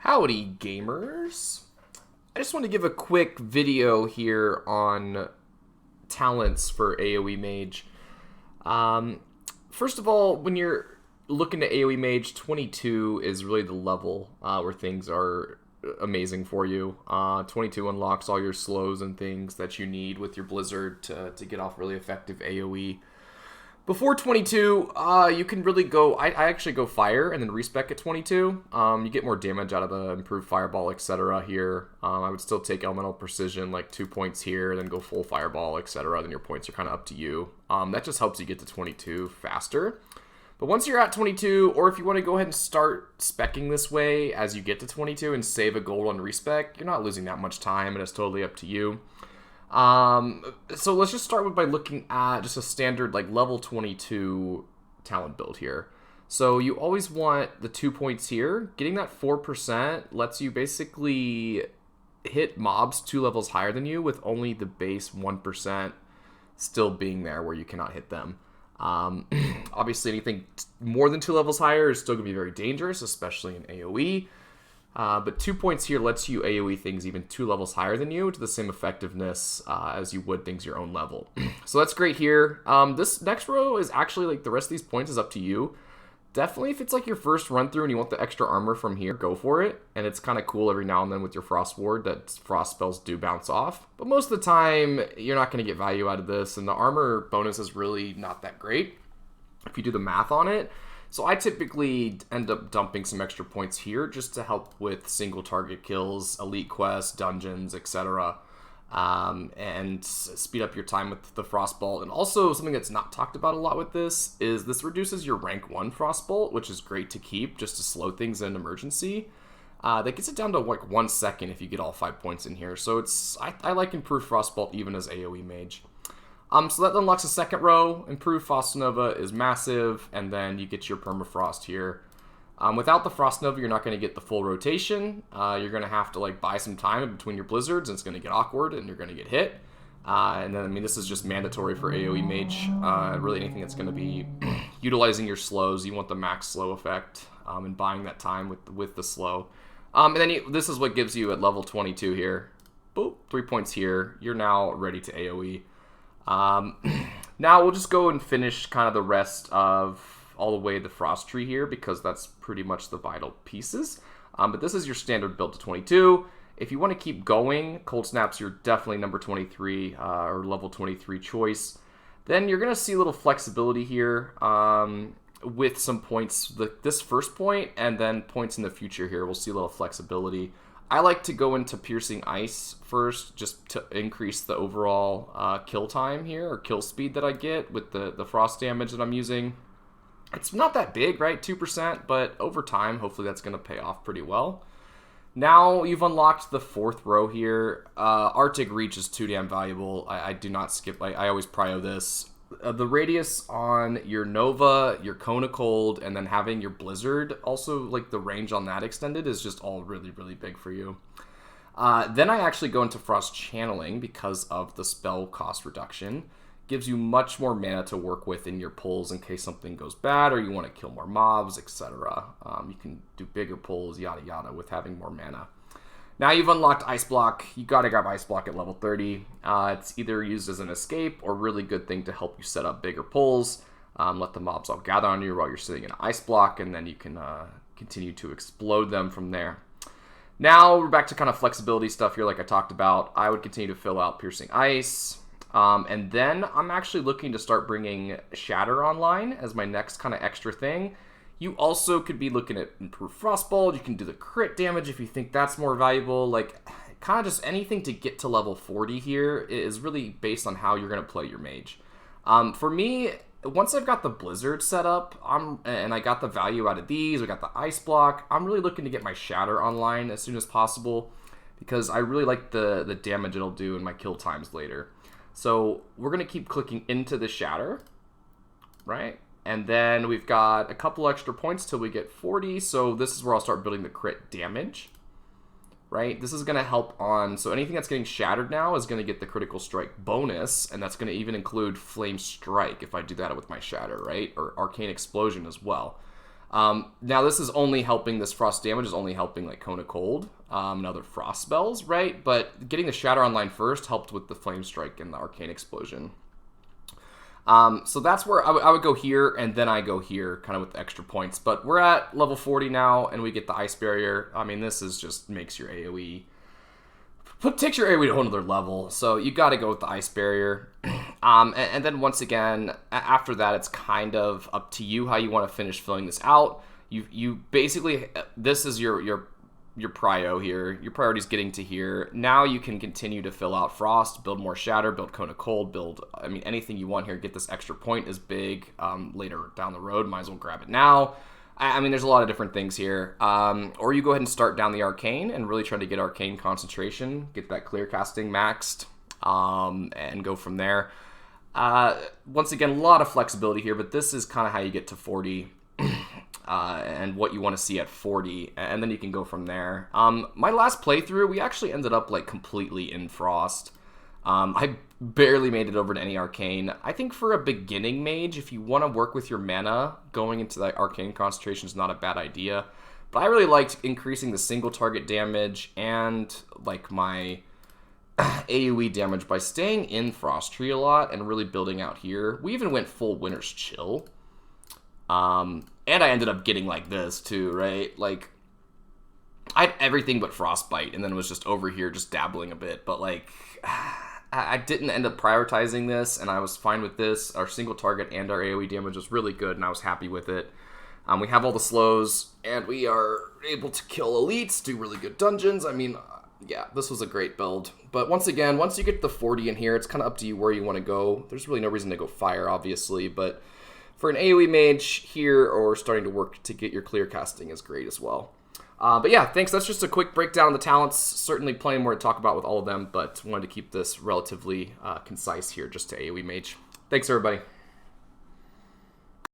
Howdy, gamers. I just want to give a quick video here on talents for AOE Mage. First of all, when you're looking at AOE Mage, 22 is really the level where things are amazing for you. 22 unlocks all your slows and things that you need with your Blizzard to get off really effective AOE. Before 22, you can really go... I actually go Fire and then respec at 22. You get more damage out of the improved Fireball, etc. here. I would still take Elemental Precision, like 2 points here, then go full Fireball, etc. Then your points are kind of up to you. That just helps you get to 22 faster. But once you're at 22, or if you want to go ahead and start speccing this way as you get to 22 and save a gold on respec, you're not losing that much time, and it's totally up to you. So let's just start by looking at just a standard like level 22 talent build here. So you always want the 2 points here. Getting that 4% lets you basically hit mobs 2 levels higher than you with only the base 1% still being there where you cannot hit them. Obviously anything more than 2 levels higher is still going to be very dangerous, especially in AoE. But 2 points here lets you AoE things even 2 levels higher than you to the same effectiveness as you would things your own level. So that's great here. This next row is actually like the rest of these points is up to you. Definitely if it's like your first run through and you want the extra armor from here, go for it. And it's kind of cool every now and then with your Frost Ward that Frost spells do bounce off. But most of the time, you're not going to get value out of this. And the armor bonus is really not that great if you do the math on it. So I typically end up dumping some extra points here just to help with single target kills, elite quests, dungeons, etc. And speed up your time with the Frostbolt. And also something that's not talked about a lot with this is this reduces your rank 1 Frostbolt, which is great to keep just to slow things in emergency. That gets it down to like 1 second if you get all 5 points in here. So I like improved Frostbolt even as AoE Mage. So that unlocks the second row. Improved Frost Nova is massive, and then you get your Permafrost here. Without the Frost Nova, you're not going to get the full rotation. You're going to have to like buy some time in between your blizzards, and it's going to get awkward, and you're going to get hit. And then, I mean, this is just mandatory for AoE Mage. Really anything that's going to be utilizing your slows. You want the max slow effect, and buying that time with the slow. And then this is what gives you at level 22 here. Boop, 3 points here. You're now ready to AoE. Now we'll just go and finish kind of the rest of all the way the Frost Tree here because that's pretty much the vital pieces. But this is your standard build to 22. If you want to keep going, Cold Snap's your definitely number 23 or level 23 choice. Then you're going to see a little flexibility here with some points, this first point and then points in the future here. We'll see a little flexibility. I like to go into Piercing Ice first, just to increase the overall kill time here, or kill speed that I get with the frost damage that I'm using. It's not that big, right? 2%, but over time, hopefully that's going to pay off pretty well. Now you've unlocked the 4th row here. Arctic Reach is too damn valuable. I do not skip. I always prio this. The radius on your Nova, your Cone of Cold, and then having your Blizzard, also like the range on that extended is just all really, really big for you. Then I actually go into Frost Channeling because of the spell cost reduction. Gives you much more mana to work with in your pulls in case something goes bad or you want to kill more mobs, etc. You can do bigger pulls, yada yada, with having more mana. Now you've unlocked Ice Block. You gotta grab Ice Block at level 30. It's either used as an escape or really good thing to help you set up bigger pulls. Let the mobs all gather on you while you're sitting in Ice Block, and then you can continue to explode them from there. Now we're back to kind of flexibility stuff here like I talked about. I would continue to fill out Piercing Ice. And then I'm actually looking to start bringing Shatter online as my next kind of extra thing. You also could be looking at improved Frostbolt. You can do the crit damage if you think that's more valuable. Like, kind of just anything to get to level 40 here is really based on how you're going to play your mage. For me, once I've got the Blizzard set up, and I got the value out of these, I got the Ice Block, I'm really looking to get my Shatter online as soon as possible because I really like the damage it'll do in my kill times later. So we're going to keep clicking into the Shatter, right? And then we've got a couple extra points till we get 40. So this is where I'll start building the crit damage, right? This is going to help on... So anything that's getting shattered now is going to get the critical strike bonus. And that's going to even include Flame Strike if I do that with my Shatter, right? Or Arcane Explosion as well. Now this is only helping, this frost damage is only helping like Cone of Cold, and other frost spells, right? But getting the Shatter online first helped with the Flame Strike and the Arcane Explosion. So that's where I would go here, and then I go here, kind of with the extra points. But we're at level 40 now, and we get the Ice Barrier. I mean, this is just makes your AoE... takes your AoE to a whole other level, so you got to go with the Ice Barrier. And then once again, after that, it's kind of up to you how you want to finish filling this out. You basically, this is your prio here. Your priority is getting to here. Now you can continue to fill out Frost, build more Shatter, build Cone of Cold, build, I mean, anything you want here. Get this extra point is big later down the road. Might as well grab it now. I mean, there's a lot of different things here. Or you go ahead and start down the Arcane and really try to get Arcane concentration, get that clear casting maxed, and go from there. Once again, a lot of flexibility here, but this is kind of how you get to 40 and what you want to see at 40, and then you can go from there. My last playthrough, we actually ended up like completely in Frost. I barely made it over to any Arcane. I think for a beginning mage, if you want to work with your mana, going into that Arcane concentration is not a bad idea. But I really liked increasing the single target damage and like my AoE damage by staying in Frost Tree a lot and really building out here. We even went full Winter's Chill. And I ended up getting like this too, right? Like, I had everything but Frostbite, and then was just over here just dabbling a bit. But like, I didn't end up prioritizing this, and I was fine with this. Our single target and our AoE damage was really good, and I was happy with it. We have all the slows, and we are able to kill elites, do really good dungeons. I mean, yeah, this was a great build. But once again, once you get the 40 in here, it's kind of up to you where you want to go. There's really no reason to go fire, obviously, but for an AoE mage here, or starting to work to get your clear casting, is great as well. But yeah, thanks. That's just a quick breakdown of the talents. Certainly plenty more to talk about with all of them, but wanted to keep this relatively concise here just to AoE mage. Thanks, everybody.